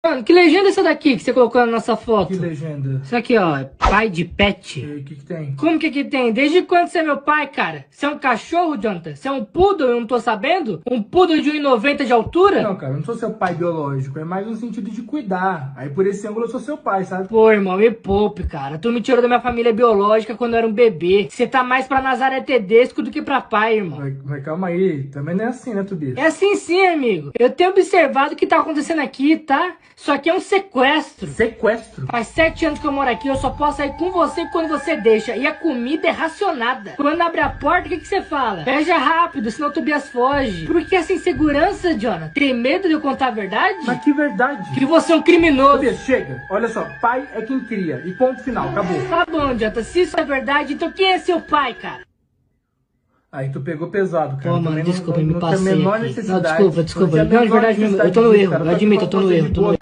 Mano, que legenda é essa daqui que você colocou na nossa foto? Que legenda? Isso aqui, ó, é pai de pet. O que tem? Como que tem? Desde quando você é meu pai, cara? Você é um cachorro, Jonathan? Você é um poodle, eu não tô sabendo? Um poodle de 1,90 de altura? Não, cara, eu não sou seu pai biológico, é mais no sentido de cuidar. Aí por esse ângulo eu sou seu pai, sabe? Pô, irmão, me poupe, cara. Tu me tirou da minha família biológica quando eu era um bebê. Você tá mais pra Nazaré Tedesco do que pra pai, irmão. Mas calma aí, também não é assim, né, Tobias? É assim sim, amigo. Eu tenho observado o que tá acontecendo aqui, tá? Isso aqui é um sequestro. Sequestro? Faz 7 anos que eu moro aqui, eu só posso sair com você quando você deixa. E a comida é racionada. Quando abre a porta, o que você fala? Fecha rápido, senão o Tobias foge. Por que essa insegurança, Jonathan? Tem medo de eu contar a verdade? Mas que verdade? Que você é um criminoso. Tobias, chega. Olha só, pai é quem cria. E ponto final, acabou. Tá bom, Jonathan, se isso é verdade, então quem é seu pai, cara? Aí tu pegou pesado, cara. Pô, mano, desculpa, me não passei tem a menor aqui. necessidade. Não, desculpa. Não tinha a Não, de menor verdade mesmo, eu tô necessidade no disso, erro. cara. Eu admito, eu tô no erro.